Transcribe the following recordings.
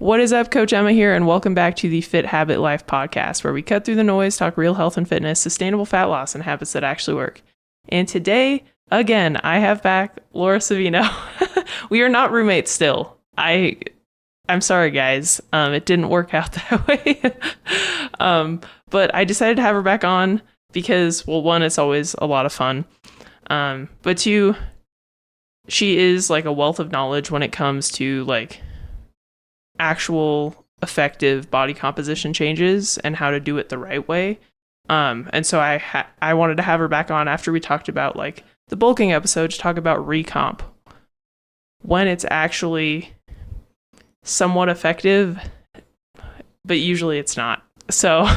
What is up, Coach Emma here, and welcome back to the Fit Habit Life podcast, where we cut through the noise, talk real health and fitness, sustainable fat loss, and habits that actually work. And today, again, I have back Laura Savino. We are not roommates still. I'm sorry, guys. It didn't work out that way. But I decided to have her back on because, well, one, it's always a lot of fun. But two, she is like a wealth of knowledge when it comes to like actual effective body composition changes and how to do it the right way. And so I wanted to have her back on after we talked about like the bulking episode to talk about recomp when it's actually somewhat effective, but usually it's not. So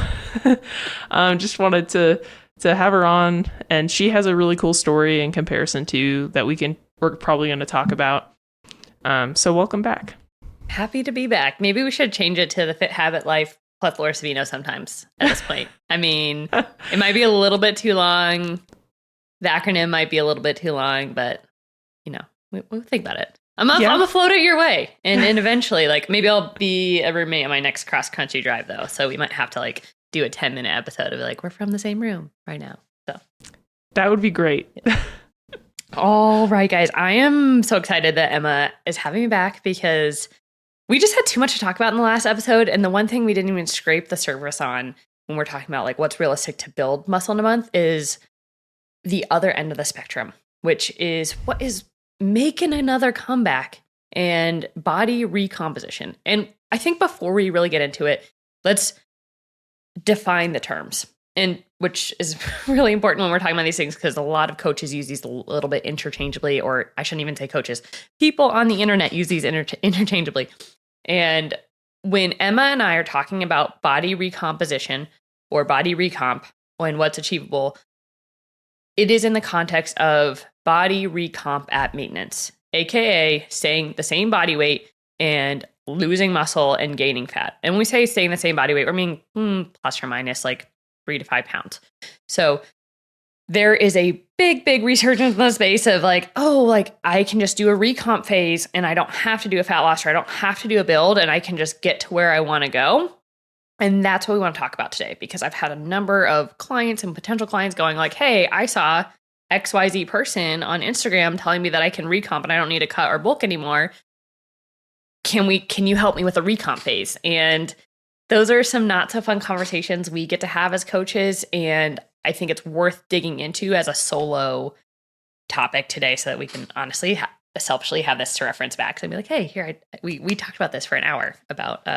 just wanted to have her on, and she has a really cool story in comparison to that we're probably going to talk about. So welcome back. Happy to be back. Maybe we should change it to the Fit Habit Life plus Laura Savino sometimes at this point. I mean, it might be a little bit too long. The acronym might be a little bit too long, but you know, we'll think about it. I'm gonna float it your way. And eventually, like, maybe I'll be a roommate on my next cross-country drive, though. So we might have to, like, do a 10-minute episode of, like, we're from the same room right now. So that would be great. Yeah. All right, guys. I am so excited that Emma is having me back because we just had too much to talk about in the last episode. And the one thing we didn't even scrape the surface on when we're talking about, like, what's realistic to build muscle in a month is the other end of the spectrum, which is what is making another comeback and body recomposition. And I think before we really get into it, let's define the terms, and which is really important when we're talking about these things, because a lot of coaches use these a little bit interchangeably, or I shouldn't even say coaches, people on the internet use these interchangeably. And when Emma and I are talking about body recomposition or body recomp and what's achievable, it is in the context of body recomp at maintenance, aka staying the same body weight and losing muscle and gaining fat. And when we say staying the same body weight, I mean plus or minus like 3 to 5 pounds. So there is a big resurgence in the space of like, oh, like I can just do a recomp phase and I don't have to do a fat loss, or I don't have to do a build, and I can just get to where I want to go. And that's what we want to talk about today, because I've had a number of clients and potential clients going like, hey, I saw XYZ person on Instagram telling me that I can recomp and I don't need to cut or bulk anymore. Can you help me with a recomp phase? And those are some not so fun conversations we get to have as coaches. And I think it's worth digging into as a solo topic today so that we can honestly selfishly have this to reference back. So I'd be like, hey, here, we talked about this for an hour about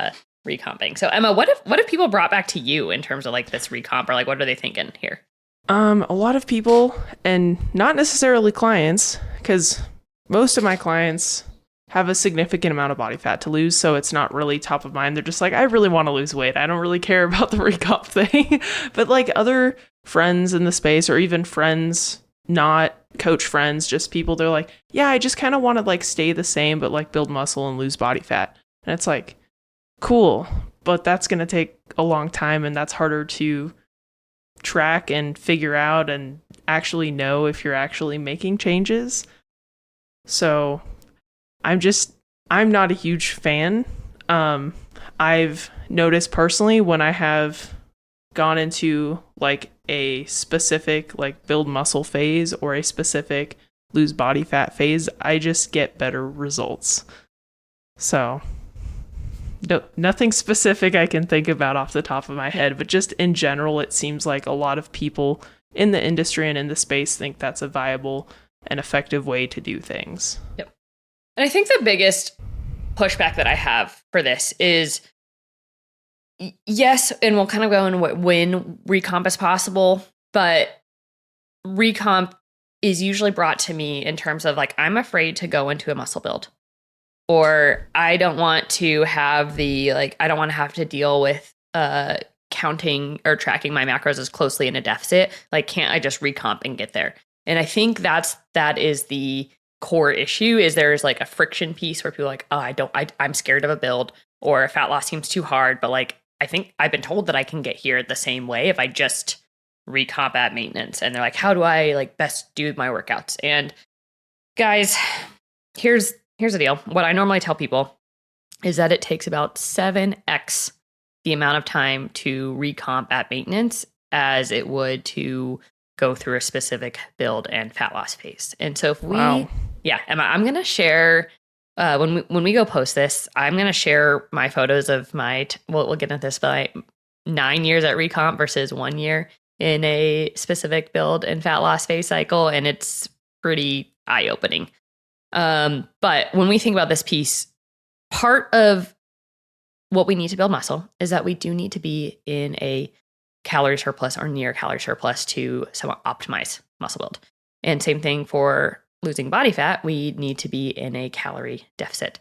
recomping. So Emma, what if people brought back to you in terms of like this recomp, or like what are they thinking here? A lot of people, and not necessarily clients, because most of my clients have a significant amount of body fat to lose, so it's not really top of mind. They're just like, I really want to lose weight. I don't really care about the recomp thing. But like other friends in the space, or even friends, not coach friends, just people, they're like, yeah, I just kind of want to like stay the same, but like build muscle and lose body fat. And it's like, cool, but that's going to take a long time, and that's harder to track and figure out and actually know if you're actually making changes. So I'm not a huge fan. I've noticed personally when I have gone into like a specific like build muscle phase or a specific lose body fat phase, I just get better results. So no, nothing specific I can think about off the top of my head, but just in general, it seems like a lot of people in the industry and in the space think that's a viable and effective way to do things. Yep. And I think the biggest pushback that I have for this is, yes, and we'll kind of go in when recomp is possible, but recomp is usually brought to me in terms of like, I'm afraid to go into a muscle build, or I don't want to have I don't want to have to deal with counting or tracking my macros as closely in a deficit. Like, can't I just recomp and get there? And I think that is the core issue, is there's like a friction piece where people are like, oh, I'm scared of a build, or a fat loss seems too hard. But like, I think I've been told that I can get here the same way if I just recomp at maintenance. And they're like, how do I like best do my workouts? And guys, here's the deal. What I normally tell people is that it takes about 7x the amount of time to recomp at maintenance as it would to go through a specific build and fat loss phase. And so if Emma, I'm going to share, when we go post this, I'm going to share my photos of we'll get into this, but 9 years at Recomp versus 1 year in a specific build and fat loss phase cycle. And it's pretty eye-opening. But when we think about this piece, part of what we need to build muscle is that we do need to be in a calorie surplus or near calorie surplus to somewhat optimize muscle build. And same thing for losing body fat, we need to be in a calorie deficit.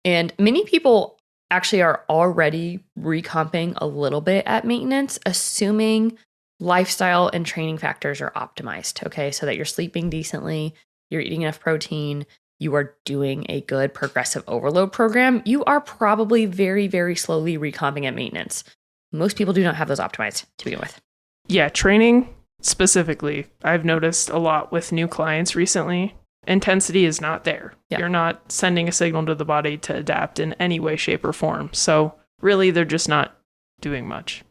And many people actually are already recomping a little bit at maintenance, assuming lifestyle and training factors are optimized, okay? So that you're sleeping decently, you're eating enough protein, you are doing a good progressive overload program, you are probably very, very slowly recomping at maintenance. Most people do not have those optimized to begin with. Yeah, training specifically, I've noticed a lot with new clients recently. Intensity is not there. Yep. You're not sending a signal to the body to adapt in any way, shape, or form. So really, they're just not doing much.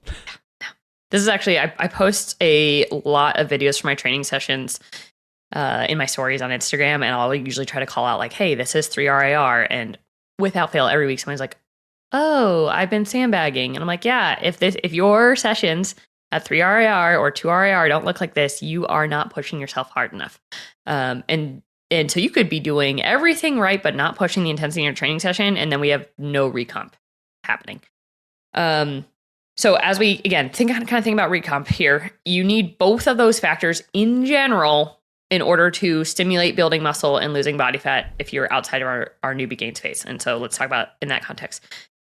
This is actually, I post a lot of videos from my training sessions in my stories on Instagram, and I'll usually try to call out like, hey, this is 3RAR. And without fail, every week someone's like, oh, I've been sandbagging. And I'm like, yeah, if your sessions at 3RAR or 2RAR don't look like this, you are not pushing yourself hard enough. And so you could be doing everything right, but not pushing the intensity in your training session, and then we have no recomp happening. So as we, again, think about recomp here, you need both of those factors in general in order to stimulate building muscle and losing body fat if you're outside of our newbie gains phase. And so let's talk about in that context.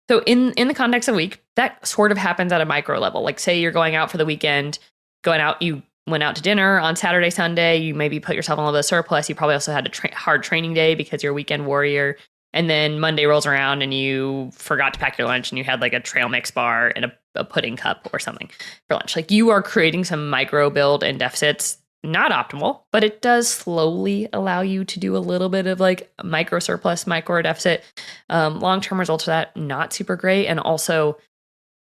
So in the context of week, that sort of happens at a micro level. Like say you're going out for the weekend, you went out to dinner on Saturday, Sunday, you maybe put yourself on a little bit of surplus. You probably also had a hard training day because you're a weekend warrior. And then Monday rolls around and you forgot to pack your lunch and you had like a trail mix bar and a pudding cup or something for lunch. Like you are creating some micro build and deficits. Not optimal, but it does slowly allow you to do a little bit of like micro surplus, micro deficit. Long-term results of that, not super great. And also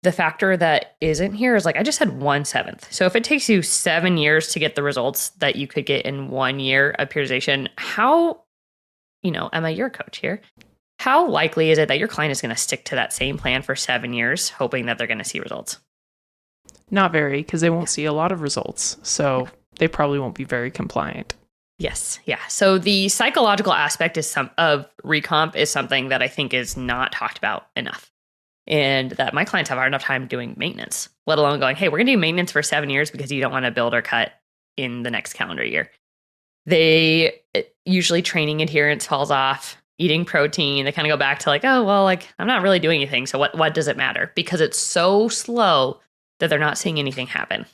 the factor that isn't here is like, I just had 1/7. So if it takes you 7 years to get the results that you could get in 1 year of periodization, how, Emma, you're a coach here. How likely is it that your client is going to stick to that same plan for 7 years, hoping that they're going to see results? Not very, because they won't see a lot of results. So they probably won't be very compliant. Yes. Yeah. So the psychological aspect of recomp is something that I think is not talked about enough. And that my clients have a hard enough time doing maintenance, let alone going, hey, we're going to do maintenance for 7 years because you don't want to build or cut in the next calendar year. They usually training adherence falls off, eating protein. They kind of go back to like, oh, well, like I'm not really doing anything. So what does it matter? Because it's so slow that they're not seeing anything happen.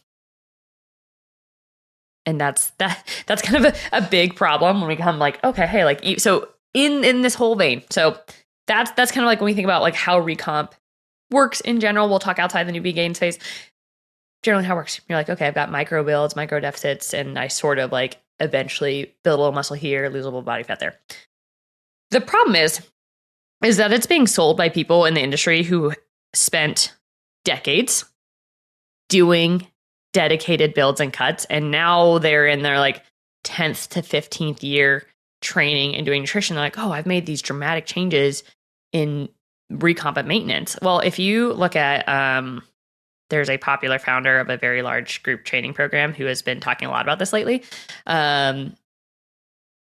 And that's kind of a big problem when we come like, okay, hey, like, so in this whole vein, so that's kind of like when we think about like how recomp works in general. We'll talk outside the newbie gains phase. Generally how it works. You're like, okay, I've got micro builds, micro deficits, and I sort of like eventually build a little muscle here, lose a little body fat there. The problem is that it's being sold by people in the industry who spent decades doing dedicated builds and cuts, and now they're in their like 10th to 15th year training and doing nutrition. They're like, oh, I've made these dramatic changes in recomp and maintenance. Well, if you look at there's a popular founder of a very large group training program who has been talking a lot about this lately.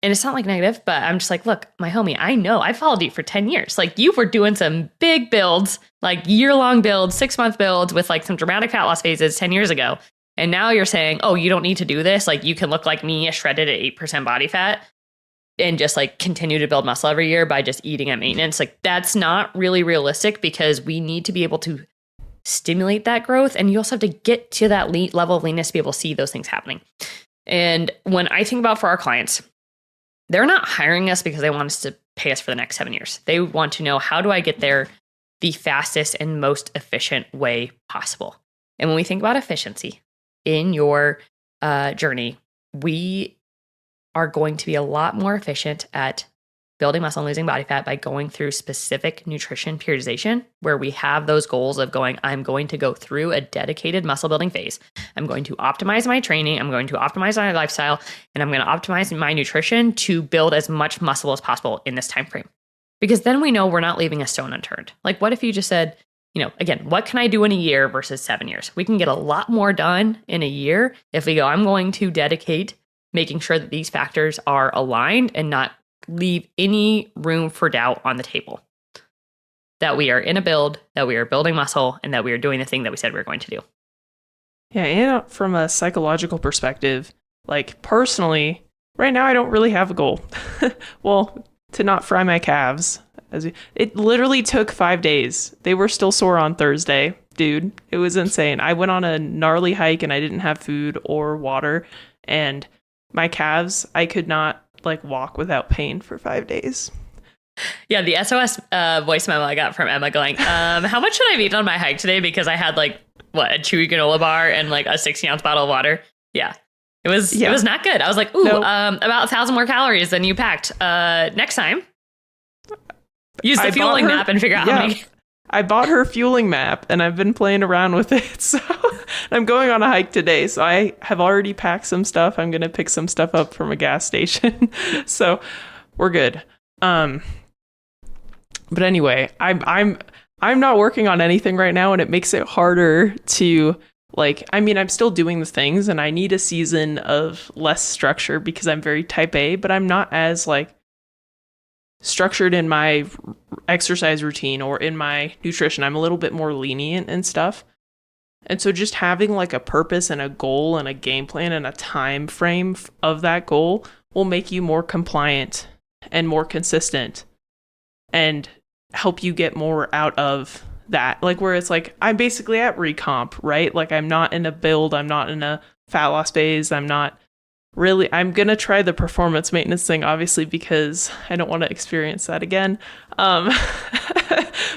And it's not like negative, but I'm just like, look, my homie, I know I followed you for 10 years. Like you were doing some big builds, like year-long builds, 6-month builds with like some dramatic fat loss phases 10 years ago. And now you're saying, oh, you don't need to do this. Like you can look like me, shredded at 8% body fat and just like continue to build muscle every year by just eating at maintenance. Like that's not really realistic because we need to be able to stimulate that growth. And you also have to get to that level of leanness to be able to see those things happening. And when I think about for our clients, they're not hiring us because they want us to pay us for the next 7 years. They want to know, how do I get there the fastest and most efficient way possible? And when we think about efficiency in your journey, we are going to be a lot more efficient at building muscle and losing body fat by going through specific nutrition periodization, where we have those goals of going, I'm going to go through a dedicated muscle building phase. I'm going to optimize my training. I'm going to optimize my lifestyle, and I'm going to optimize my nutrition to build as much muscle as possible in this time frame. Because then we know we're not leaving a stone unturned. Like, what if you just said, again, what can I do in a year versus 7 years? We can get a lot more done in a year if we go, I'm going to dedicate making sure that these factors are aligned and not leave any room for doubt on the table. That we are in a build, that we are building muscle, and that we are doing the thing that we said we were going to do. Yeah, and from a psychological perspective, like personally, right now I don't really have a goal. Well, to not fry my calves. It literally took 5 days. They were still sore on Thursday. Dude, it was insane. I went on a gnarly hike and I didn't have food or water. And my calves, I could not walk without pain for 5 days. Yeah, the SOS voice memo I got from Emma going, how much should I eat on my hike today? Because I had a chewy granola bar and a 60-ounce bottle of water. Yeah. It was not good. I was like, ooh, nope. About 1,000 more calories than you packed. Next time, use the fueling map and figure out how many. I bought her fueling map and I've been playing around with it. So I'm going on a hike today. So I have already packed some stuff. I'm going to pick some stuff up from a gas station. So we're good. But anyway, I'm not working on anything right now, and it makes it harder to I'm still doing the things, and I need a season of less structure because I'm very type A, but I'm not as structured in my exercise routine or in my nutrition. I'm a little bit more lenient and stuff. And so just having a purpose and a goal and a game plan and a time frame of that goal will make you more compliant and more consistent and help you get more out of that. Where it's I'm basically at recomp, right? I'm not in a build, I'm not in a fat loss phase, I'm gonna try the performance maintenance thing, obviously, because I don't want to experience that again. But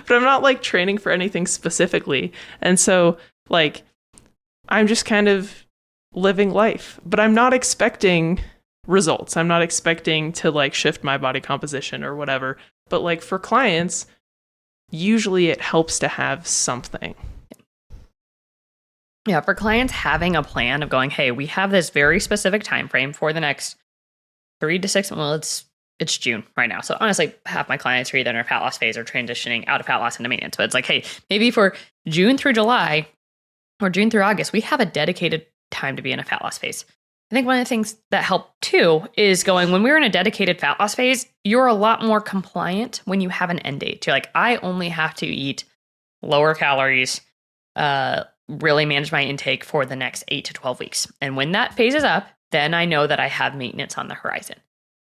I'm not training for anything specifically. And so I'm just kind of living life, but I'm not expecting results. I'm not expecting to shift my body composition or whatever. But for clients, usually it helps to have something. Yeah, for clients, having a plan of going, hey, we have this very specific time frame for the next 3 to 6 months. Well, it's June right now. So honestly, half my clients are either in a fat loss phase or transitioning out of fat loss into maintenance. But it's hey, maybe for June through July or June through August, we have a dedicated time to be in a fat loss phase. I think one of the things that help too is going, when we're in a dedicated fat loss phase, you're a lot more compliant when you have an end date. You're I only have to eat lower calories, really manage my intake for the next 8 to 12 weeks. And when that phase is up, then I know that I have maintenance on the horizon.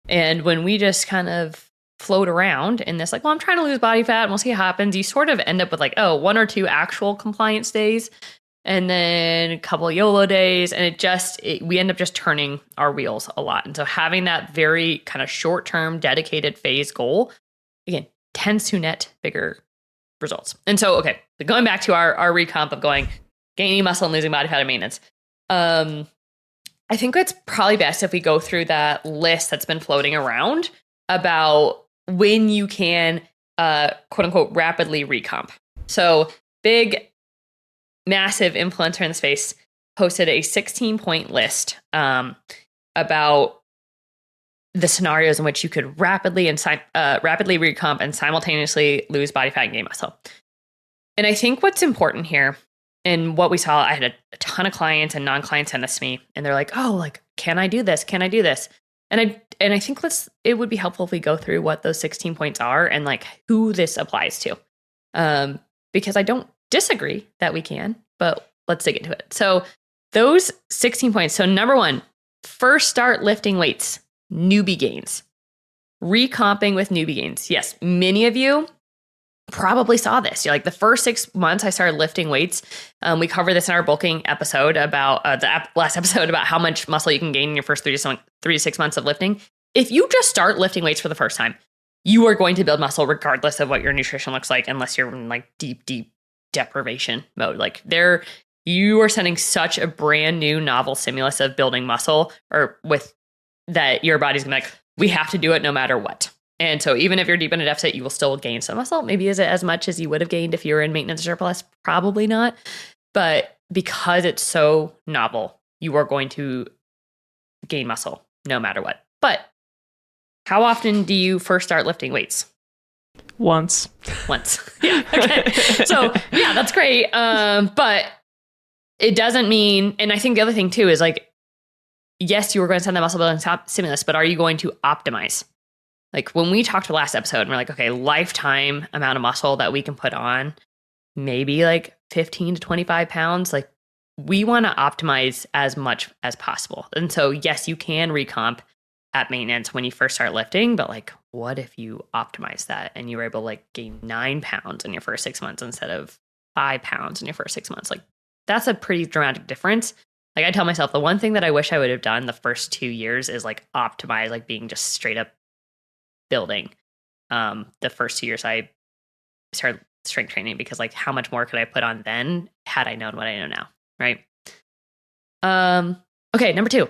And when we just kind of float around in this, I'm trying to lose body fat and we'll see what happens, you sort of end up with 1 or 2 actual compliance days and then a couple of YOLO days. And we end up just turning our wheels a lot. And so having that very kind of short-term dedicated phase goal, again, tends to net bigger results. And so, okay, going back to our recomp of gaining muscle and losing body fat and maintenance. I think it's probably best if we go through that list that's been floating around about when you can, quote unquote, rapidly recomp. So big, massive influencer in the space posted a 16-point list about the scenarios in which you could rapidly recomp and simultaneously lose body fat and gain muscle. And I think what's important here, and what we saw, I had a ton of clients and non-clients send this to me, and they're can I do this? Can I do this? And I think it would be helpful if we go through what those 16 points are and who this applies to. Because I don't disagree that we can, but let's dig into it. So those 16 points. So number 1, first start lifting weights, newbie gains. Recomping with newbie gains. Yes, many of you probably saw this. You're the first 6 months I started lifting weights. We covered this in our bulking episode about last episode about how much muscle you can gain in your first 3 to 6 months of lifting. If you just start lifting weights for the first time, you are going to build muscle regardless of what your nutrition looks like, unless you're in deep deprivation mode. You are sending such a brand new novel stimulus of building muscle, or with that your body's gonna we have to do it no matter what. And so even if you're deep in a deficit, you will still gain some muscle. Maybe is it as much as you would have gained if you were in maintenance surplus? Probably not. But because it's so novel, you are going to gain muscle no matter what. But how often do you first start lifting weights? Once. Yeah. Okay. So yeah, that's great. But it doesn't mean, and I think the other thing too is like, yes, you were going to send that muscle building stimulus, but are you going to optimize? Like when we talked last episode, and we're like, okay, lifetime amount of muscle that we can put on, maybe like 15 to 25 pounds. Like we want to optimize as much as possible. And so, yes, you can recomp at maintenance when you first start lifting, but like, what if you optimize that and you were able to like gain 9 pounds in your first 6 months instead of 5 pounds in your first 6 months? Like that's a pretty dramatic difference. Like I tell myself, the one thing that I wish I would have done the first 2 years is like optimize, like being just straight up building. The first 2 years I started strength training because like how much more could I put on then had I known what I know now, right? Okay, number 2.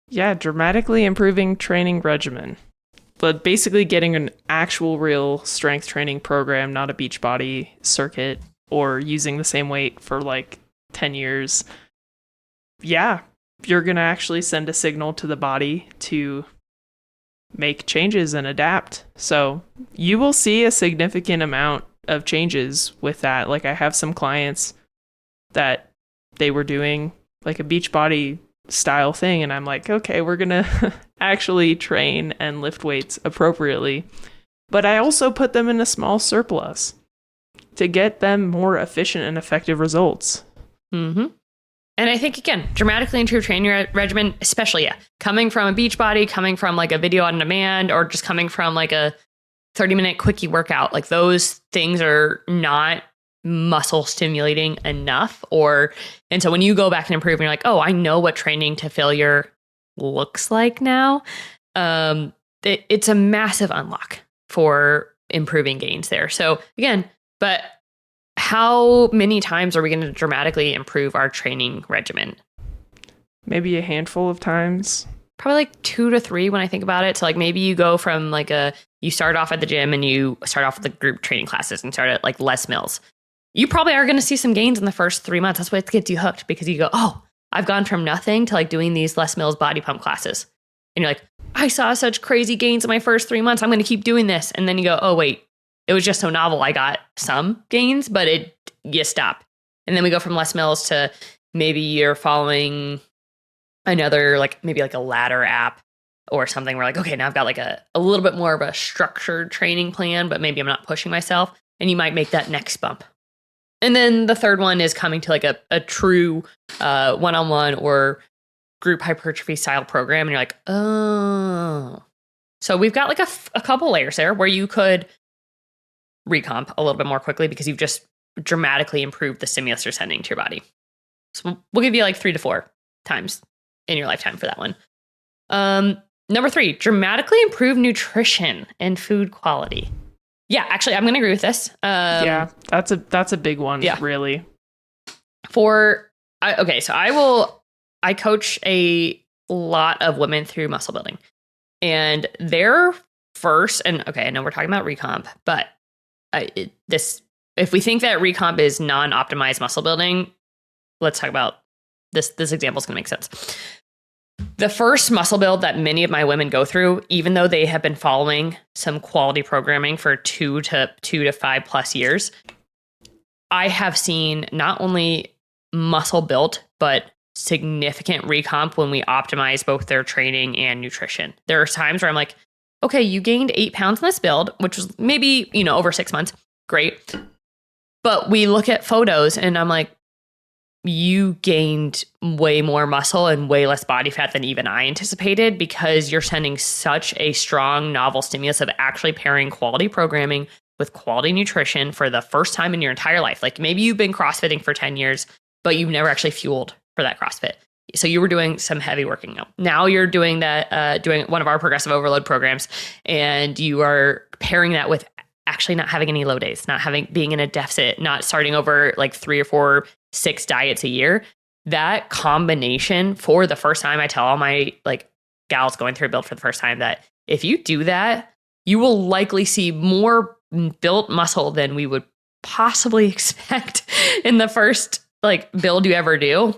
Yeah, dramatically improving training regimen. But basically getting an actual real strength training program, not a beach body circuit or using the same weight for like 10 years. Yeah, you're going to actually send a signal to the body to make changes and adapt. So you will see a significant amount of changes with that. Like I have some clients that they were doing like a beach body style thing, and I'm like, okay, we're gonna actually train and lift weights appropriately. But I also put them in a small surplus to get them more efficient and effective results. Mm-hmm. And I think, again, dramatically improve training regimen, especially, coming from a beach body, coming from like a video on demand, or just coming from like a 30-minute quickie workout. Like those things are not muscle stimulating enough. And so when you go back and improve and you're like, oh, I know what training to failure looks like now. It's a massive unlock for improving gains there. So again, but how many times are we going to dramatically improve our training regimen? Maybe a handful of times. Probably like 2 to 3 when I think about it. So like maybe you go from like you start off at the gym and you start off with the group training classes and start at like Les Mills. You probably are going to see some gains in the first 3 months. That's what gets you hooked, because you go, oh, I've gone from nothing to like doing these Les Mills body pump classes. And you're like, I saw such crazy gains in my first 3 months. I'm going to keep doing this. And then you go, oh, wait, it was just so novel. I got some gains, but you stop. And then we go from Les Mills to maybe you're following another, like maybe like a ladder app or something where like, okay, now I've got like a little bit more of a structured training plan, but maybe I'm not pushing myself. And you might make that next bump. And then the third one is coming to like a true one-on-one or group hypertrophy style program. And you're like, oh. So we've got like a couple layers there where you could recomp a little bit more quickly because you've just dramatically improved the stimulus you're sending to your body. So we'll give you like 3 to 4 times in your lifetime for that one. Number 3, dramatically improve nutrition and food quality. Yeah, actually, I'm going to agree with this. Yeah, that's a big one, really. I coach a lot of women through muscle building. And their first, and okay, I know we're talking about recomp, but if we think that recomp is non-optimized muscle building, let's talk about this. This example is going to make sense. The first muscle build that many of my women go through, even though they have been following some quality programming for 2 to 5 plus years, I have seen not only muscle built, but significant recomp when we optimize both their training and nutrition. There are times where I'm like, okay, you gained 8 pounds in this build, which was maybe, over 6 months. Great. But we look at photos and I'm like, you gained way more muscle and way less body fat than even I anticipated, because you're sending such a strong novel stimulus of actually pairing quality programming with quality nutrition for the first time in your entire life. Like maybe you've been CrossFitting for 10 years, but you've never actually fueled for that CrossFit. So you were doing some heavy working out. Now you're doing that, doing one of our progressive overload programs, and you are pairing that with actually not having any low days, being in a deficit, not starting over like 3 or 4, 6 diets a year. That combination, for the first time, I tell all my like gals going through a build for the first time that if you do that, you will likely see more built muscle than we would possibly expect in the first like build you ever do,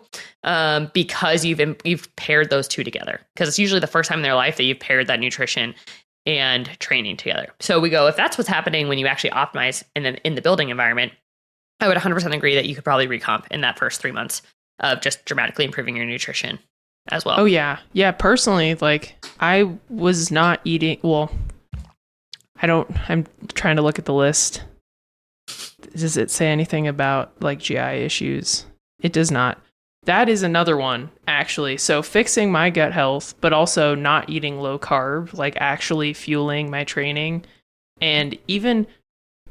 because you've paired those two together, because it's usually the first time in their life that you've paired that nutrition and training together. So we go, if that's what's happening when you actually optimize in the building environment, I would 100% agree that you could probably recomp in that first 3 months of just dramatically improving your nutrition as well. Oh yeah. Yeah. Personally, like I was not eating, well, I'm trying to look at the list. Does it say anything about like GI issues? It does not. That is another one, actually. So fixing my gut health, but also not eating low carb, like actually fueling my training. And even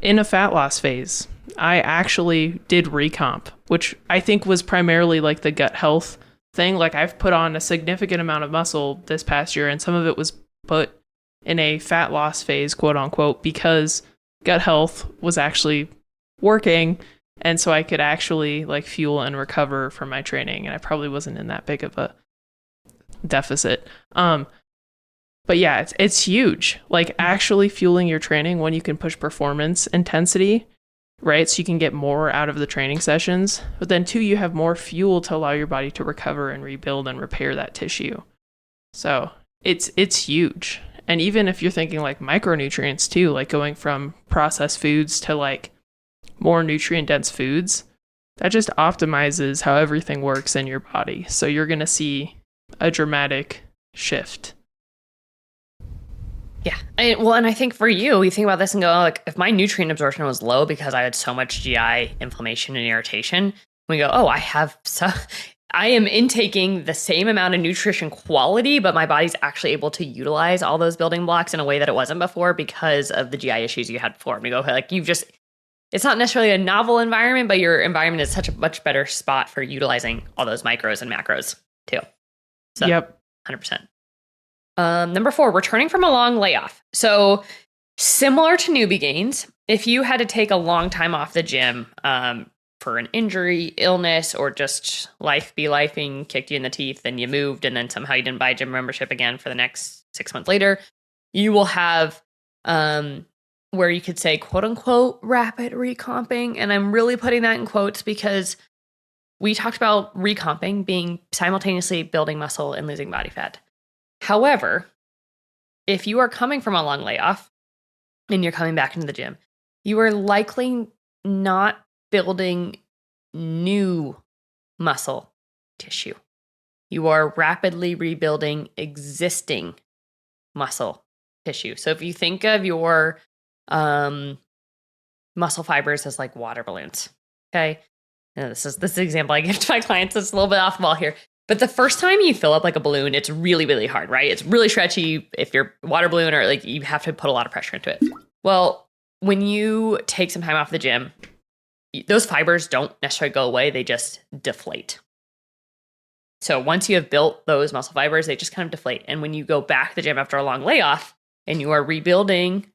in a fat loss phase, I actually did recomp, which I think was primarily like the gut health thing. Like I've put on a significant amount of muscle this past year, and some of it was put in a fat loss phase, quote unquote, because gut health was actually working, and so I could actually like fuel and recover from my training, and I probably wasn't in that big of a deficit. But yeah, it's huge. Like actually fueling your training when you can push performance intensity, right? So you can get more out of the training sessions, but then too, you have more fuel to allow your body to recover and rebuild and repair that tissue. So it's huge. And even if you're thinking like micronutrients too, like going from processed foods to like more nutrient dense foods, that just optimizes how everything works in your body. So you're going to see a dramatic shift. Yeah. And I think for you think about this and go, like, if my nutrient absorption was low because I had so much GI inflammation and irritation, we go, oh, I am intaking the same amount of nutrition quality, but my body's actually able to utilize all those building blocks in a way that it wasn't before because of the GI issues you had before. And we go, like, it's not necessarily a novel environment, but your environment is such a much better spot for utilizing all those micros and macros too. So, yep. 100%. Number 4, returning from a long layoff. So similar to newbie gains, if you had to take a long time off the gym for an injury, illness, or just life be lifing, kicked you in the teeth and you moved and then somehow you didn't buy a gym membership again for the next 6 months later, you will have where you could say, quote unquote, rapid recomping. And I'm really putting that in quotes because we talked about recomping being simultaneously building muscle and losing body fat. However, if you are coming from a long layoff and you're coming back into the gym, you are likely not building new muscle tissue. You are rapidly rebuilding existing muscle tissue. So if you think of your muscle fibers as like water balloons, okay? And this is the example I give to my clients. It's a little bit off the ball here. But the first time you fill up like a balloon, it's really, really hard, right? It's really stretchy. If you're a water balloon or like you have to put a lot of pressure into it. Well, when you take some time off the gym, those fibers don't necessarily go away. They just deflate. So once you have built those muscle fibers, they just kind of deflate. And when you go back to the gym after a long layoff and you are rebuilding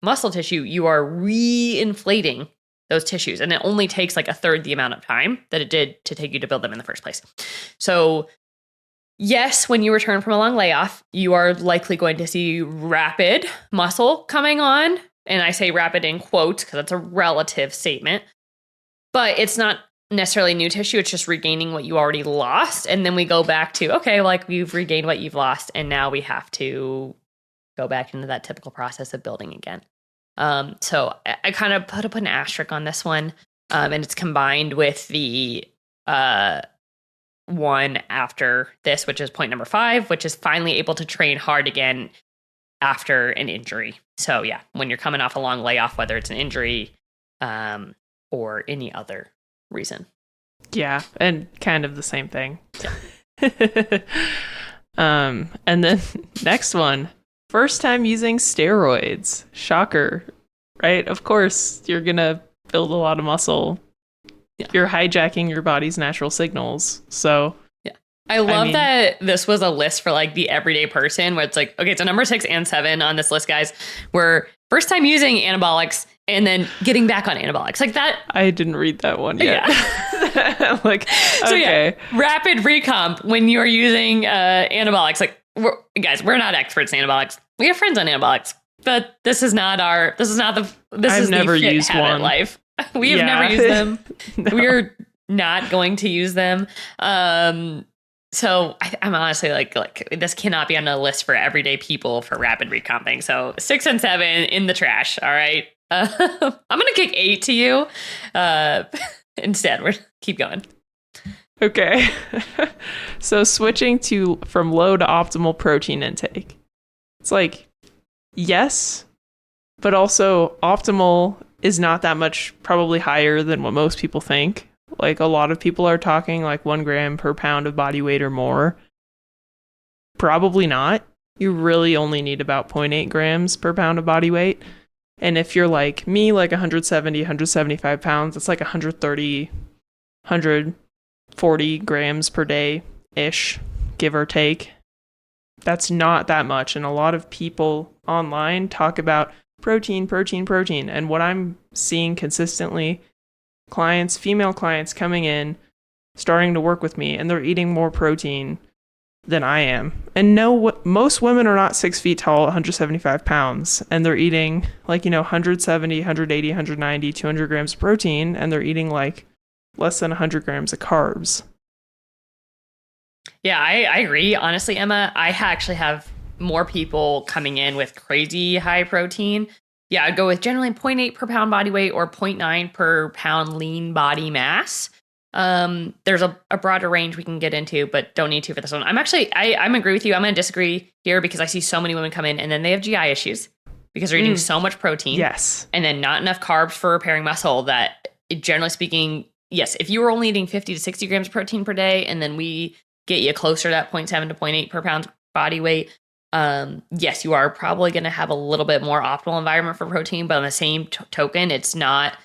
muscle tissue, you are re-inflating those tissues. And it only takes like a third the amount of time that it did to take you to build them in the first place. So yes, when you return from a long layoff, you are likely going to see rapid muscle coming on. And I say rapid in quotes because that's a relative statement. But it's not necessarily new tissue. It's just regaining what you already lost. And then we go back to, okay, like you've regained what you've lost. And now we have to go back into that typical process of building again. So I kind of put an asterisk on this one, and it's combined with the one after this, which is point number 5, which is finally able to train hard again after an injury. So yeah, when you're coming off a long layoff, whether it's an injury or any other reason. Yeah, and kind of the same thing. Yeah. And then next one. First time using steroids. Shocker, right? Of course, you're going to build a lot of muscle. Yeah. You're hijacking your body's natural signals. So, yeah. I love that this was a list for like the everyday person where it's like, okay, so number 6 and 7 on this list, guys, were first time using anabolics and then getting back on anabolics. Like that. I didn't read that one yet. Yeah. Like, okay. So yeah, rapid recomp when you're using anabolics. Like, we're not experts in anabolics. We have friends on anabolics. But this is not I've never used one. Life. We have never used them. No. We're not going to use them. So I'm honestly like this cannot be on a list for everyday people for rapid recomping. So 6 and 7 in the trash. All right. I'm gonna kick 8 to you. Instead, we're keep going. Okay. So switching from low to optimal protein intake. It's like, yes, but also optimal is not that much probably higher than what most people think. Like a lot of people are talking like 1 gram per pound of body weight or more. Probably not. You really only need about 0.8 grams per pound of body weight. And if you're like me, like 170, 175 pounds, it's like 130, 140 grams per day-ish, give or take. That's not that much. And a lot of people online talk about protein. And what I'm seeing consistently, female clients coming in, starting to work with me, and they're eating more protein than I am. And no, most women are not 6 feet tall, 175 pounds, and they're eating 170, 180, 190, 200 grams of protein, and they're eating like less than 100 grams of carbs. Yeah, I agree. Honestly, Emma, I actually have more people coming in with crazy high protein. Yeah, I'd go with generally 0.8 per pound body weight or 0.9 per pound lean body mass. There's a broader range we can get into, but don't need to for this one. I'm agree with you. I'm going to disagree here because I see so many women come in and then they have GI issues because they're eating so much protein. Yes. And then not enough carbs for repairing muscle that, generally speaking, yes, if you were only eating 50 to 60 grams of protein per day and then we get you closer to that 0.7 to 0.8 per pound body weight, yes, you are probably going to have a little bit more optimal environment for protein, but on the same token, it's not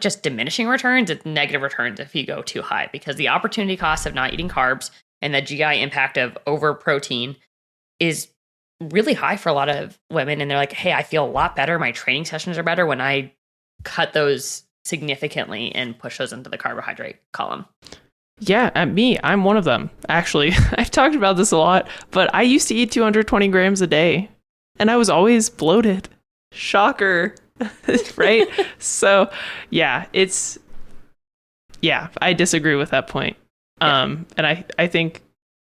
just diminishing returns, it's negative returns if you go too high, because the opportunity cost of not eating carbs and the GI impact of over protein is really high for a lot of women. And they're like, hey, I feel a lot better. My training sessions are better when I cut those significantly and push those into the carbohydrate column. Yeah, I'm one of them, actually. I've talked about this a lot, but I used to eat 220 grams a day, and I was always bloated. Shocker, right? So, I disagree with that point. Yeah. And I think,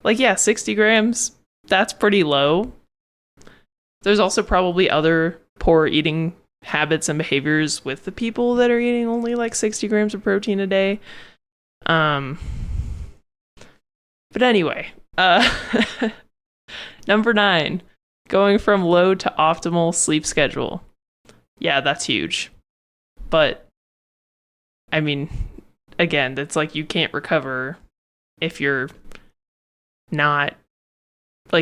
60 grams, that's pretty low. There's also probably other poor eating habits and behaviors with the people that are eating only 60 grams of protein a day. But anyway, number 9, going from low to optimal sleep schedule. Yeah, that's huge. But I mean, again, that's you can't recover if you're not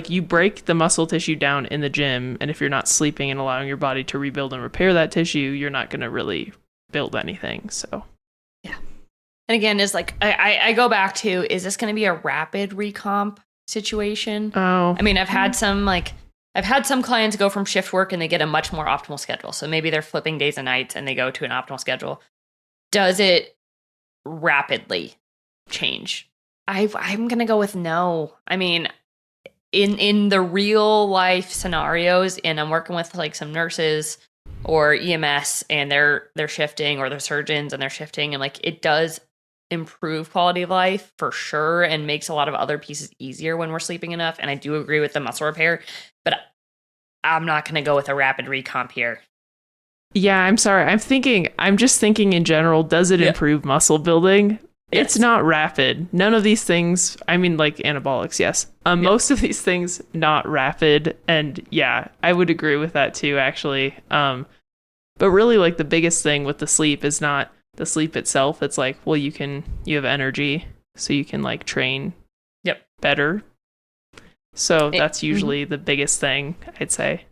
you break the muscle tissue down in the gym, and if you're not sleeping and allowing your body to rebuild and repair that tissue, you're not going to really build anything. So yeah. And again, is I go back to, is this going to be a rapid recomp situation? Oh, I mean, I've had some clients go from shift work and they get a much more optimal schedule. So maybe they're flipping days and nights and they go to an optimal schedule. Does it rapidly change? I'm going to go with no. I mean, in the real life scenarios, and I'm working with some nurses or EMS and they're shifting, or they're surgeons and they're shifting, and it does improve quality of life for sure and makes a lot of other pieces easier when we're sleeping enough. And I do agree with the muscle repair, but I'm not going to go with a rapid recomp here. Yeah, I'm sorry. I'm just thinking in general, does it improve muscle building? Yes. It's not rapid. None of these things, I mean, anabolics, yes. Most of these things, not rapid. And yeah, I would agree with that too, actually. But really, the biggest thing with the sleep is not the sleep itself. It's you have energy, so you can train better. So that's usually the biggest thing, I'd say.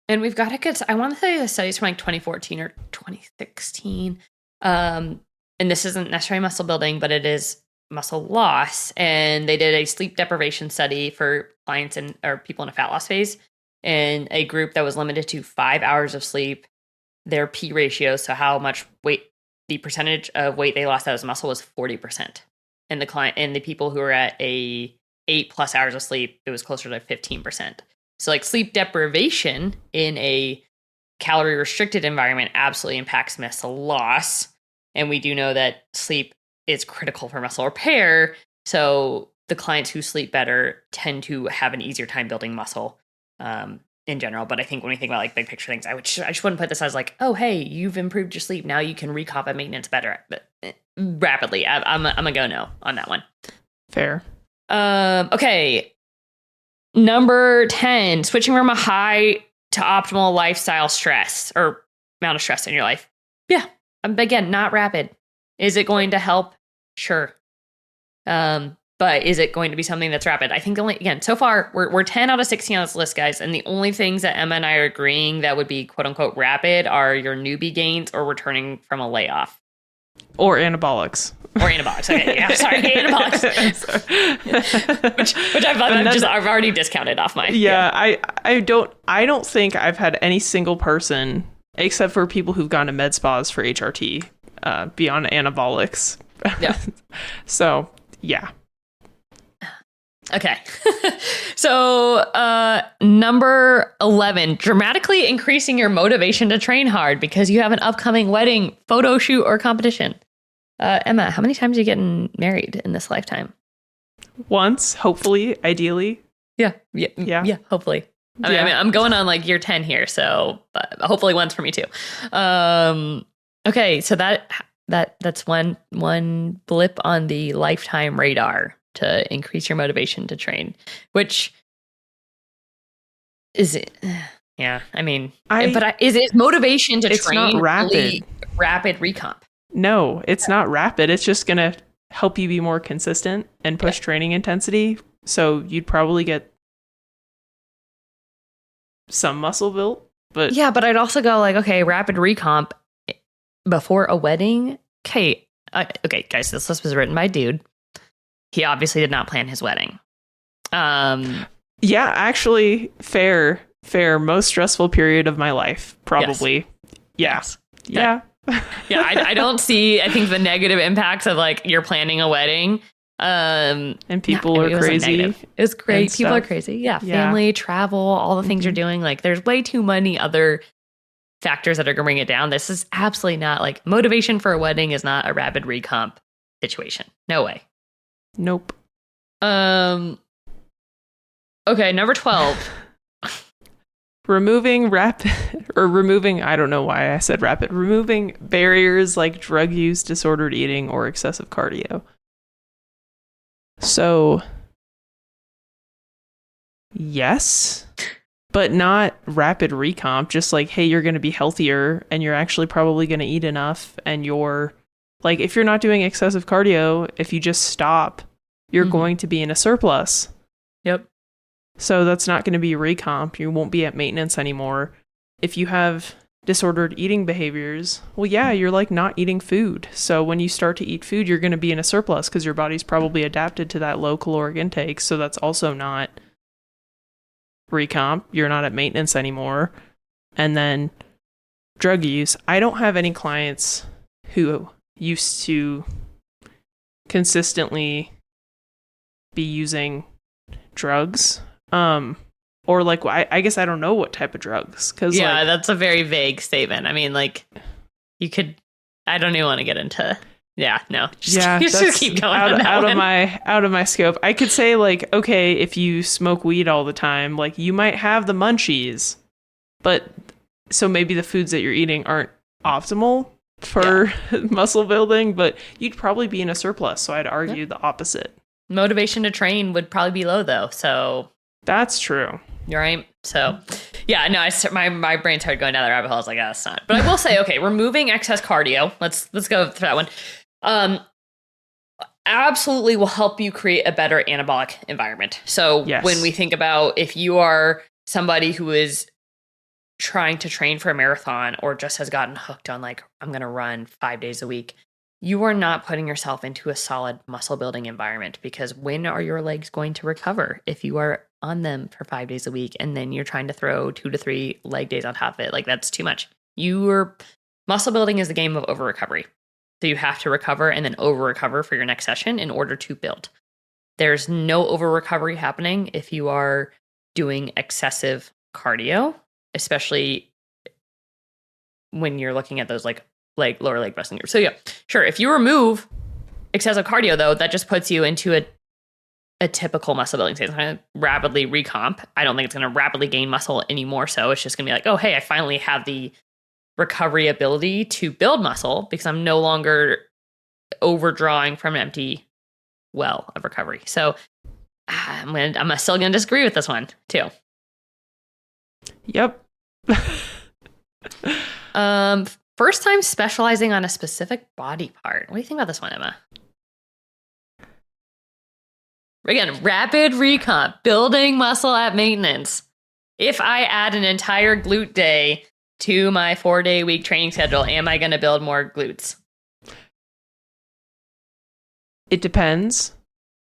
And we've got I want to say the studies from 2014 or 2016. And this isn't necessarily muscle building, but it is muscle loss. And they did a sleep deprivation study for clients or people in a fat loss phase, and a group that was limited to 5 hours of sleep. Their P ratio, so how much weight, the percentage of weight they lost out of muscle, was 40%. And the people who were at a 8+ hours of sleep, it was closer to 15%. So sleep deprivation in a calorie restricted environment absolutely impacts muscle loss. And we do know that sleep is critical for muscle repair. So the clients who sleep better tend to have an easier time building muscle in general. But I think when we think about like big picture things, I just wouldn't put this as like, oh, hey, you've improved your sleep. Now you can recomp and maintenance better. But rapidly, I'm gonna go no on that one. Fair. Okay. Number 10, switching from a high to optimal lifestyle stress or amount of stress in your life. Yeah. Again, not rapid. Is it going to help? Sure. But is it going to be something that's rapid? I think so far we're 10 out of 16 on this list, guys. And the only things that Emma and I are agreeing that would be quote unquote rapid are your newbie gains or returning from a layoff. Or anabolics. Okay, yeah, sorry, anabolics. which I've already discounted off my. Yeah, I don't think I've had any single person, except for people who've gone to med spas for HRT, be on anabolics. Yeah. So, yeah. Okay. So, number 11, dramatically increasing your motivation to train hard because you have an upcoming wedding, photo shoot, or competition. Emma, how many times are you getting married in this lifetime? Once, hopefully, ideally. Yeah, hopefully. I mean, I'm going on like year 10 here, so hopefully once for me too. Okay, so that's one blip on the lifetime radar to increase your motivation to train, which is it? Yeah, I mean, is it motivation to train? It's not rapid. Really rapid recomp. No, it's not rapid. It's just going to help you be more consistent and push training intensity. So you'd probably get some muscle built, but yeah, but I'd also go like, okay, rapid recomp before a wedding. Okay, guys, this list was written by a dude. He obviously did not plan his wedding. Yeah, actually, fair. Most stressful period of my life, probably. Yes. Yeah. Yeah, I don't see, I think the negative impacts of like you're planning a wedding. And people are crazy. It was great. People are crazy. Yeah. Family, travel, all the things you're doing. Like there's way too many other factors that are going to bring it down. This is absolutely not like motivation for a wedding is not a rapid recomp situation. No way. Nope. Okay, number 12. Removing, I don't know why I said rapid. Removing barriers like drug use, disordered eating, or excessive cardio. So, yes, but not rapid recomp. Just like, hey, you're going to be healthier and you're actually probably going to eat enough. And you're like, if you're not doing excessive cardio, if you just stop, you're going to be in a surplus. Yep. So that's not going to be recomp. You won't be at maintenance anymore. If you have disordered eating behaviors, well, yeah, you're like not eating food. So when you start to eat food, you're going to be in a surplus because your body's probably adapted to that low caloric intake. So that's also not recomp. You're not at maintenance anymore. And then drug use. I don't have any clients who used to consistently be using drugs. Or like, I guess I don't know what type of drugs. Cause that's a very vague statement. I mean, like you could, I don't even want to get into, just keep going out of my scope. I could say like, okay, if you smoke weed all the time, like you might have the munchies, but so maybe the foods that you're eating aren't optimal for muscle building, but you'd probably be in a surplus. So I'd argue the opposite. Motivation to train would probably be low though. So that's true. You're right. So my brain started going down the rabbit hole. I was like, that's not. But I will say, okay, removing excess cardio. Let's go for that one. Absolutely will help you create a better anabolic environment. So when we think about if you are somebody who is trying to train for a marathon or just has gotten hooked on like, I'm going to run 5 days a week, you are not putting yourself into a solid muscle building environment because when are your legs going to recover if you are on them for 5 days a week and then you're trying to throw 2 to 3 leg days on top of it? Like that's too much. Your muscle building is the game of over recovery. So you have to recover and then over recover for your next session in order to build. There's no over recovery happening if you are doing excessive cardio, especially when you're looking at those like lower leg muscle groups. So yeah, sure. If you remove excessive cardio though, that just puts you into a typical muscle building state. It's going to rapidly recomp. I don't think it's going to rapidly gain muscle anymore. So it's just going to be like, oh, hey, I finally have the recovery ability to build muscle because I'm no longer overdrawing from an empty well of recovery. So I'm still going to disagree with this one too. Yep. First time specializing on a specific body part. What do you think about this one, Emma? Again, rapid recomp, building muscle at maintenance. If I add an entire glute day to my 4-day week training schedule, am I going to build more glutes? It depends.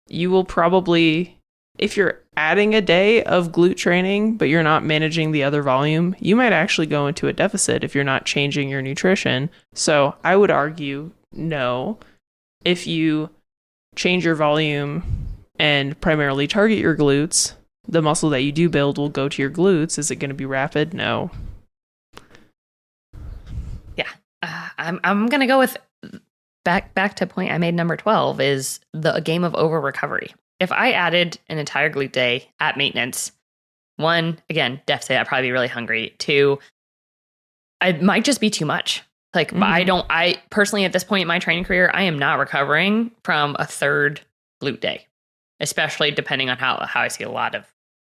You will probably, if you're adding a day of glute training, but you're not managing the other volume, you might actually go into a deficit if you're not changing your nutrition. So I would argue no. If you change your volume and primarily target your glutes, the muscle that you do build will go to your glutes. Is it going to be rapid? No. Yeah. I'm going to go with back to point I made number 12 is the game of over recovery. If I added an entire glute day at maintenance, 1, again, deficit, I'd probably be really hungry. 2, it might just be too much. Like, I personally, at this point in my training career, I am not recovering from a 3rd glute day, especially depending on how I see a lot of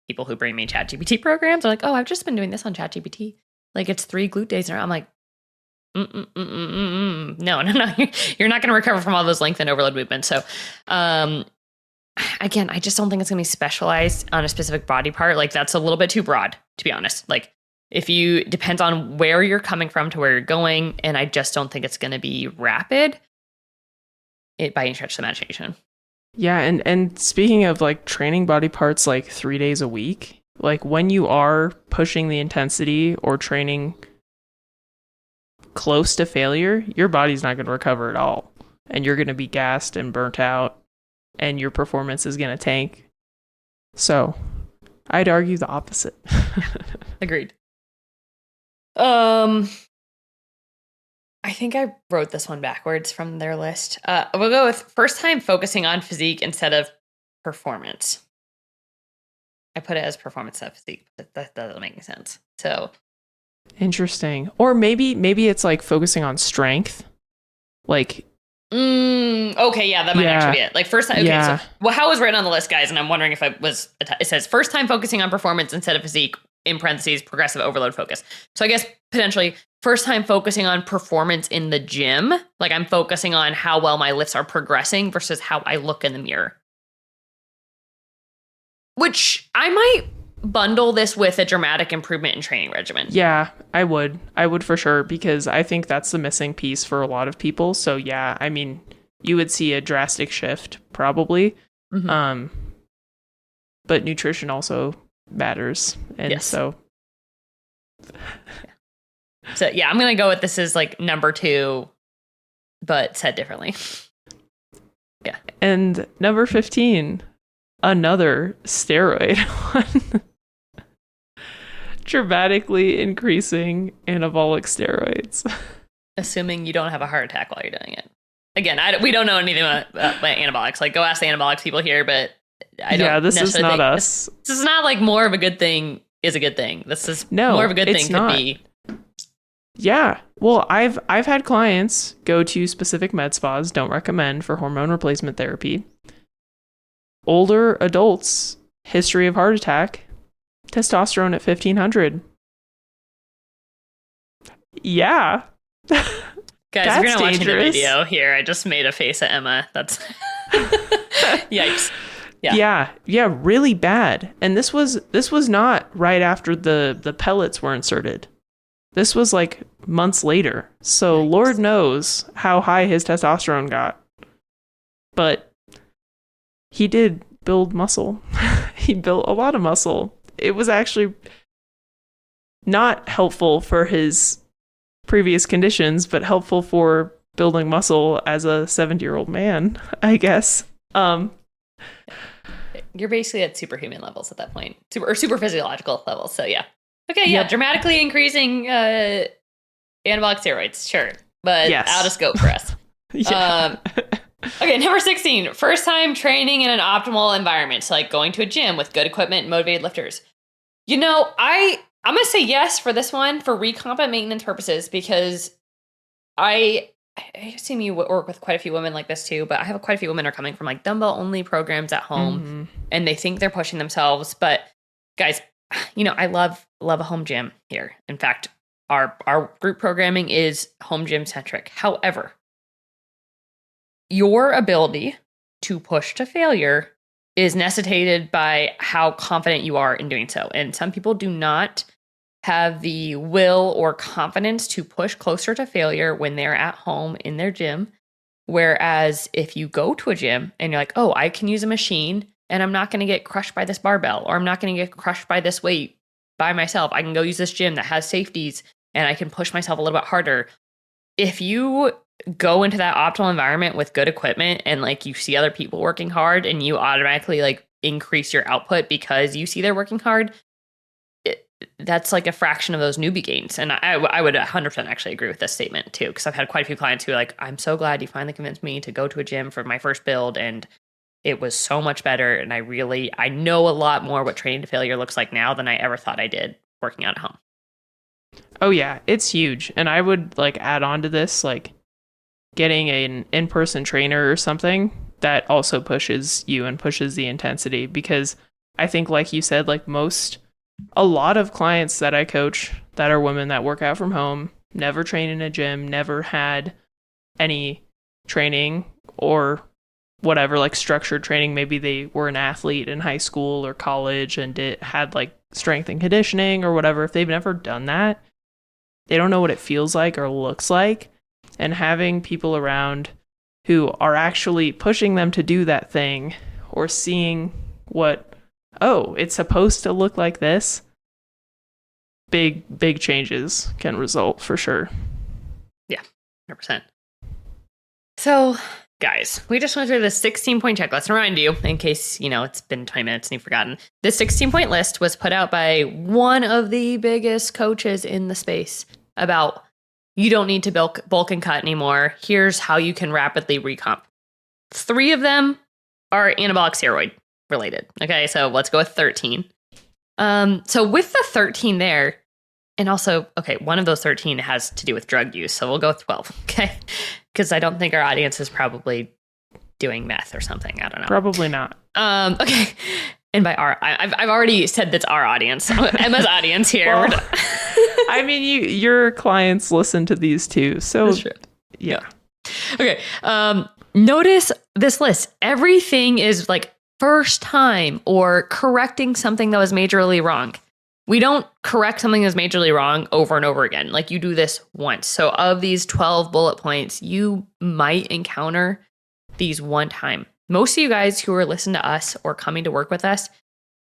people who bring me ChatGPT programs are like, oh, I've just been doing this on ChatGPT. Like, it's 3 glute days. And I'm like, no, you're not going to recover from all those length and overload movements. So, again, I just don't think it's going to be specialized on a specific body part. Like, that's a little bit too broad, to be honest. Like, depends on where you're coming from to where you're going. And I just don't think it's going to be rapid by any stretch of the imagination. Yeah. And speaking of like training body parts, like 3 days a week, like when you are pushing the intensity or training close to failure, your body's not going to recover at all. And you're going to be gassed and burnt out and your performance is going to tank. So I'd argue the opposite. Agreed. I think I wrote this one backwards from their list. We'll go with first time focusing on physique instead of performance. I put it as performance instead of physique, but that doesn't make any sense. So interesting. Or maybe it's like focusing on strength. Like okay, yeah, that might actually be it. Like first time, okay, yeah. So how it was written on the list, guys, and I'm wondering if it says first time focusing on performance instead of physique, in parentheses, progressive overload focus. So I guess potentially first time focusing on performance in the gym, like I'm focusing on how well my lifts are progressing versus how I look in the mirror. Which I might bundle this with a dramatic improvement in training regimen. Yeah, I would for sure, because I think that's the missing piece for a lot of people. So yeah, I mean, you would see a drastic shift probably. Mm-hmm. But nutrition also matters. And yes. So yeah, I'm going to go with this is like number 2, but said differently. Yeah. And number 15, another steroid one. Dramatically increasing anabolic steroids. Assuming you don't have a heart attack while you're doing it. Again, we don't know anything about anabolics. Like, go ask the anabolics people here, but I don't. Yeah, this is not us. This is not like more of a good thing is a good thing. This is more of a good thing could be. Yeah. Well, I've had clients go to specific med spas, don't recommend, for hormone replacement therapy. Older adults, history of heart attack, testosterone at 1500. Yeah. Guys, if you're not watching the video here, I just made a face at Emma. That's yikes. Yeah, really bad. And this was not right after the pellets were inserted. This was like months later. So Lord knows how high his testosterone got. But he did build muscle. He built a lot of muscle. It was actually not helpful for his previous conditions, but helpful for building muscle as a 70-year-old man, I guess. You're basically at superhuman levels at that point, super physiological levels. So yeah. Okay, yeah, dramatically increasing Anabolic steroids, sure. But Yes. out of scope for us. Yeah. Okay, number 16. First time training in an optimal environment. So like going to a gym with good equipment and motivated lifters. You know, I'm going to say yes for this one for recomp and maintenance purposes because I assume you work with quite a few women like this too, but I have quite a few women are coming from like dumbbell only programs at home and they think they're pushing themselves. But guys, you know, I love a home gym here. In fact, our group programming is home gym centric. However, your ability to push to failure is necessitated by how confident you are in doing so. And some people do not have the will or confidence to push closer to failure when they're at home in their gym. Whereas if you go to a gym and you're like, oh, I can use a machine and I'm not going to get crushed by this barbell, or I'm not going to get crushed by this weight by myself. I can go use this gym that has safeties and I can push myself a little bit harder. If you go into that optimal environment with good equipment and like you see other people working hard and you automatically like increase your output because you see they're working hard, that's like a fraction of those newbie gains. And I would 100% actually agree with this statement too, because I've had quite a few clients who are like, I'm so glad you finally convinced me to go to a gym for my first build and it was so much better. And I know a lot more what training to failure looks like now than I ever thought I did working out at home. Oh yeah, it's huge. And I would like add on to this, like getting an in-person trainer or something that also pushes you and pushes the intensity, because I think like you said, like a lot of clients that I coach that are women that work out from home, never trained in a gym, never had any training or whatever, like structured training. Maybe they were an athlete in high school or college and had like strength and conditioning or whatever. If they've never done that, they don't know what it feels like or looks like. And having people around who are actually pushing them to do that thing or seeing it's supposed to look like this, big changes can result for sure. Yeah, 100%. So, guys, we just went through the 16-point checklist. To remind you, in case, it's been 20 minutes and you've forgotten, this 16-point list was put out by one of the biggest coaches in the space about you don't need to bulk and cut anymore. Here's how you can rapidly recomp. 3 of them are anabolic steroid related. Okay, so let's go with 13. So with the 13 there, and also, okay, one of those 13 has to do with drug use, so we'll go with 12, okay? Because I don't think our audience is probably doing meth or something. I don't know. Probably not. Okay. And by our, I've already said that's our audience. Emma's audience here. Well, I mean, your clients listen to these too, so that's true. Yeah. Okay. Notice this list. Everything is like first time or correcting something that was majorly wrong. We don't correct something that's majorly wrong over and over again. Like you do this once. So of these 12 bullet points, you might encounter these one time. Most of you guys who are listening to us or coming to work with us,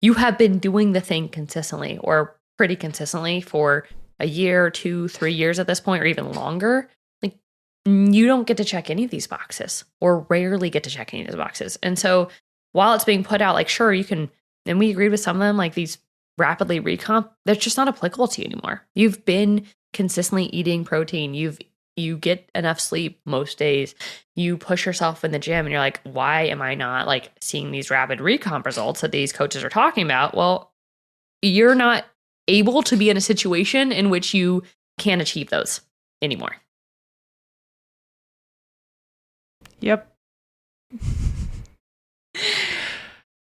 you have been doing the thing consistently or pretty consistently for a year, 2, 3 years at this point, or even longer. Like you don't get to check any of these boxes or rarely get to check any of these boxes. And so while it's being put out, like, sure, you can, and we agreed with some of them, like these rapidly recomp, that's just not applicable to you anymore. You've been consistently eating protein. You get enough sleep most days. You push yourself in the gym and you're like, why am I not like seeing these rapid recomp results that these coaches are talking about? Well, you're not able to be in a situation in which you can't achieve those anymore. Yep.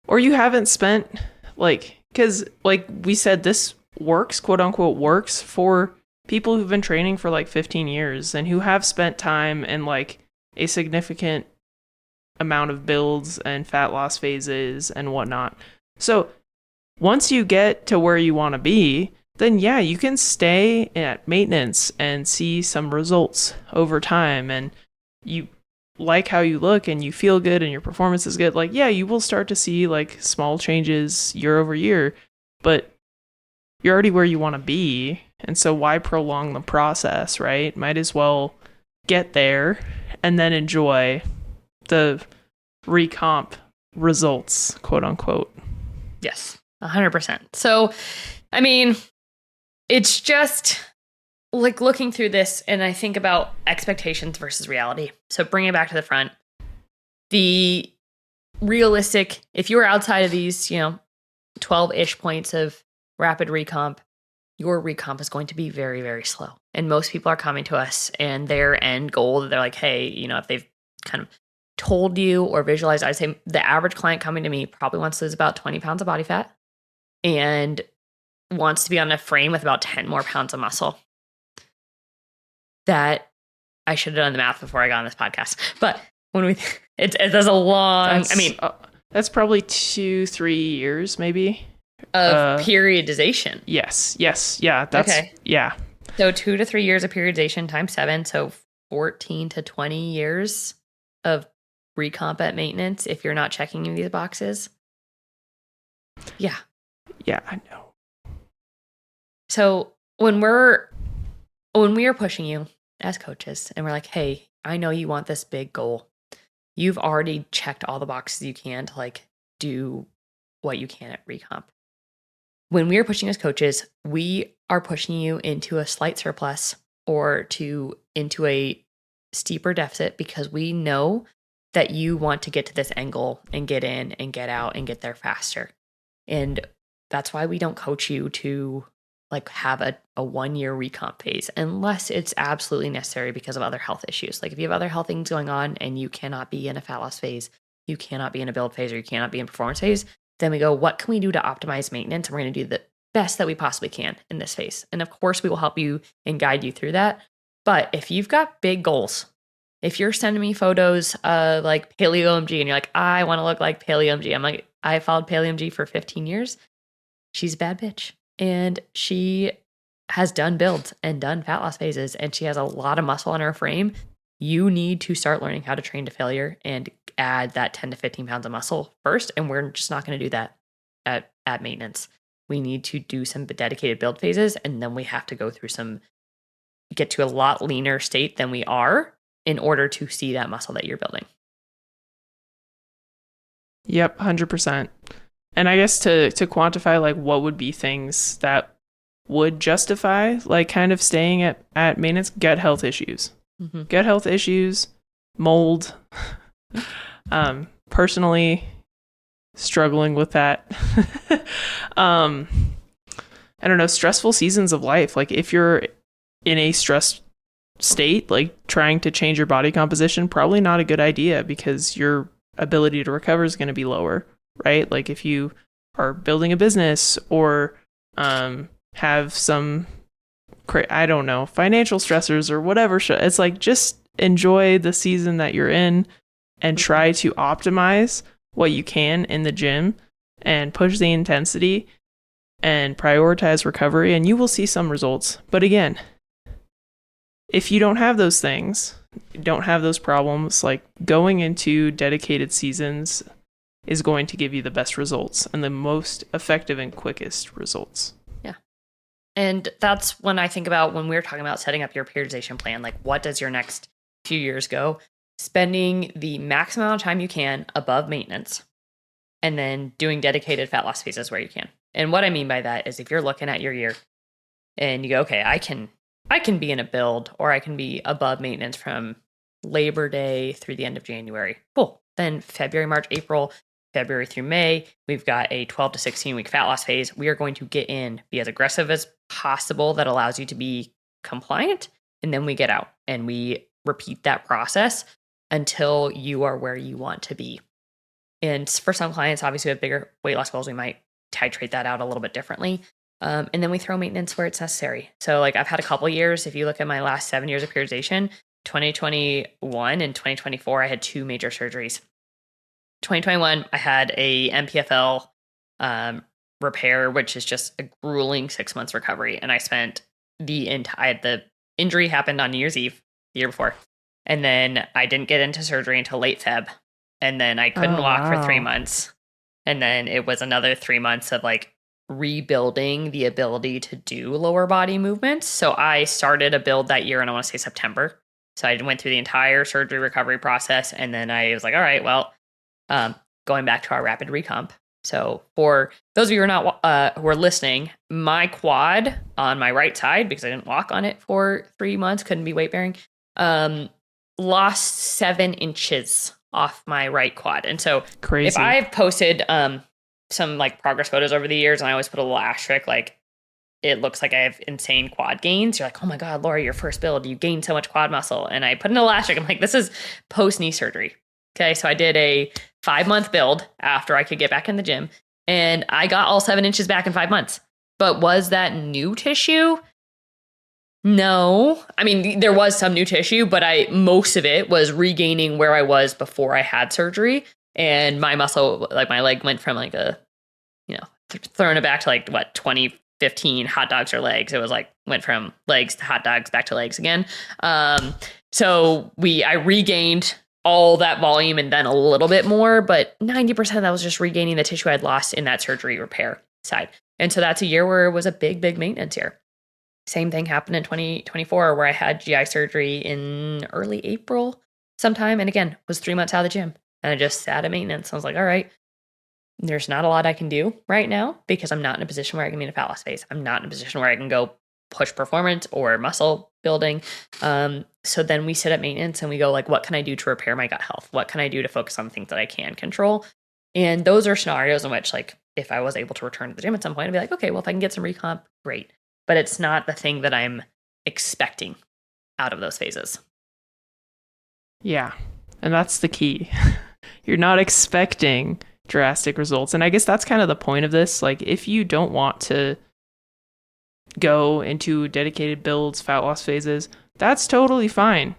Or you haven't spent because like we said, this works, quote unquote, works for people who've been training for like 15 years and who have spent time in like a significant amount of builds and fat loss phases and whatnot. So once you get to where you want to be, then yeah, you can stay at maintenance and see some results over time, and you like how you look and you feel good and your performance is good. Like, yeah, you will start to see like small changes year over year, but you're already where you want to be. And so why prolong the process, right? Might as well get there and then enjoy the recomp results, quote unquote. Yes, 100%. So, I mean, it's just like looking through this and I think about expectations versus reality. So bring it back to the front. The realistic, if you were outside of these, 12-ish points of rapid recomp, your recomp is going to be very, very slow. And most people are coming to us and their end goal, they're like, hey, if they've kind of told you or visualized, I'd say the average client coming to me probably wants to lose about 20 pounds of body fat and wants to be on a frame with about 10 more pounds of muscle. That I should have done the math before I got on this podcast. But when there's a long, that's probably 2-3 years maybe of periodization. Yes. Yeah. That's okay. Yeah. So 2 to 3 years of periodization times 7. So 14 to 20 years of recomp at maintenance if you're not checking in these boxes. Yeah. Yeah, I know. So when we are pushing you as coaches and we're like, hey, I know you want this big goal. You've already checked all the boxes you can to like do what you can at recomp. When we are pushing as coaches, we are pushing you into a slight surplus or into a steeper deficit because we know that you want to get to this end goal and get in and get out and get there faster. And that's why we don't coach you to like have a 1-year recomp phase unless it's absolutely necessary because of other health issues. Like if you have other health things going on and you cannot be in a fat loss phase, you cannot be in a build phase, or you cannot be in performance phase, then we go, what can we do to optimize maintenance? And we're going to do the best that we possibly can in this phase. And of course, we will help you and guide you through that. But if you've got big goals, if you're sending me photos of like Paleo MG and you're like, I want to look like Paleo MG. I'm like, I followed Paleo MG for 15 years. She's a bad bitch. And she has done builds and done fat loss phases, and she has a lot of muscle on her frame. You need to start learning how to train to failure and add that 10 to 15 pounds of muscle first. And we're just not going to do that at maintenance. We need to do some dedicated build phases, and then we have to go through get to a lot leaner state than we are in order to see that muscle that you're building. Yep, 100%. And I guess to quantify, like, what would be things that would justify, like, kind of staying at maintenance, gut health issues. Mm-hmm. Gut health issues, mold. Personally, struggling with that. I don't know, stressful seasons of life. Like, if you're in a stressed state, like, trying to change your body composition, probably not a good idea because your ability to recover is going to be lower. Right? Like if you are building a business or have some, financial stressors or whatever. It's like, just enjoy the season that you're in and try to optimize what you can in the gym and push the intensity and prioritize recovery, and you will see some results. But again, if you don't have those things, don't have those problems, like going into dedicated seasons is going to give you the best results and the most effective and quickest results. Yeah. And that's when I think about when we're talking about setting up your periodization plan, like what does your next few years go? Spending the maximum amount of time you can above maintenance and then doing dedicated fat loss phases where you can. And what I mean by that is if you're looking at your year and you go, okay, I can be in a build or I can be above maintenance from Labor Day through the end of January. Cool. Then February, March, April, February through May, we've got a 12 to 16 week fat loss phase. We are going to get in, be as aggressive as possible that allows you to be compliant. And then we get out and we repeat that process until you are where you want to be. And for some clients, obviously with bigger weight loss goals, we might titrate that out a little bit differently. And then we throw maintenance where it's necessary. So like I've had a couple years, if you look at my last 7 years of periodization, 2021 and 2024, I had 2 major surgeries. 2021, I had a MPFL repair, which is just a grueling 6 months recovery. And I spent the injury happened on New Year's Eve the year before. And then I didn't get into surgery until late Feb. And then I couldn't walk for 3 months. And then it was another 3 months of like rebuilding the ability to do lower body movements. So I started a build that year, and I want to say September. So I went through the entire surgery recovery process. And then I was like, all right, well, going back to our rapid recomp. So for those of you who are not who are listening, my quad on my right side, because I didn't walk on it for 3 months, couldn't be weight bearing, lost 7 inches off my right quad. And so Crazy. if I've posted some like progress photos over the years, and I always put a little asterisk, like it looks like I have insane quad gains. You're like, oh my God, Laura, your first build, you gained so much quad muscle. And I put an asterisk. I'm like, this is post knee surgery. Okay. So I did a 5-month build after I could get back in the gym, and I got all 7 inches back in 5 months. But was that new tissue? No. I mean, there was some new tissue, but most of it was regaining where I was before I had surgery. And my muscle, like my leg went from like throwing it back to like 2015 hot dogs or legs. It was like went from legs to hot dogs back to legs again. So I regained all that volume and then a little bit more, but 90% of that was just regaining the tissue I'd lost in that surgery repair side. And so that's a year where it was a big, big maintenance year. Same thing happened in 2024 where I had GI surgery in early April sometime. And again, was 3 months out of the gym. And I just sat at maintenance. I was like, all right, there's not a lot I can do right now because I'm not in a position where I can be in a fat loss phase. I'm not in a position where I can go push performance or muscle building. So then we sit at maintenance and we go like, what can I do to repair my gut health? What can I do to focus on the things that I can control? And those are scenarios in which, like, if I was able to return to the gym at some point, I'd be like, okay, well, if I can get some recomp, great. But it's not the thing that I'm expecting out of those phases. Yeah. And that's the key. You're not expecting drastic results. And I guess that's kind of the point of this. Like, if you don't want to go into dedicated builds, fat loss phases, that's totally fine.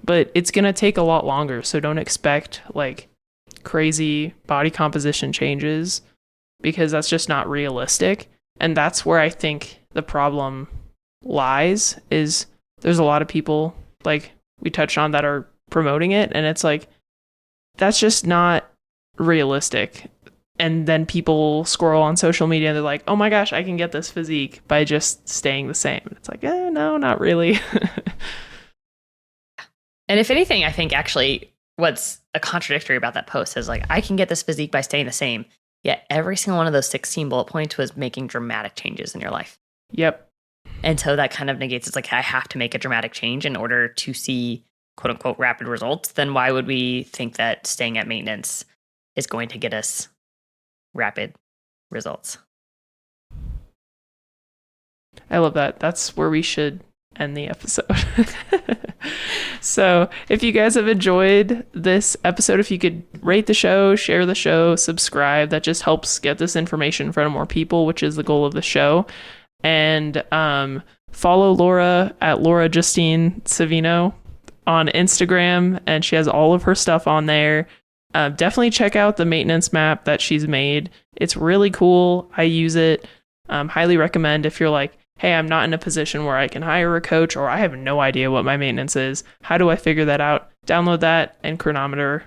But it's going to take a lot longer. So don't expect like crazy body composition changes because that's just not realistic. And that's where I think the problem lies, is there's a lot of people like we touched on that are promoting it, and it's like, that's just not realistic. And then people scroll on social media and they're like, oh my gosh, I can get this physique by just staying the same. It's like, no, not really. And if anything, I think actually what's a contradictory about that post is like, I can get this physique by staying the same. Yet every single one of those 16 bullet points was making dramatic changes in your life. Yep. And so that kind of negates, it's like, I have to make a dramatic change in order to see quote unquote rapid results. Then why would we think that staying at maintenance is going to get us rapid results? I love that. That's where we should end the episode. So if you guys have enjoyed this episode, if you could rate the show, share the show, subscribe, that just helps get this information in front of more people, which is the goal of the show. And follow Laura at Laura Justine Savino on Instagram, and she has all of her stuff on there. Definitely check out the maintenance map that she's made. It's really cool. I use it. Highly recommend if you're like, hey, I'm not in a position where I can hire a coach, or I have no idea what my maintenance is. How do I figure that out? Download that and Chronometer,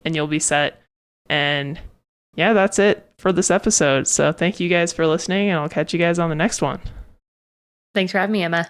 and you'll be set. And yeah, that's it for this episode. So thank you guys for listening, and I'll catch you guys on the next one. Thanks for having me, Emma.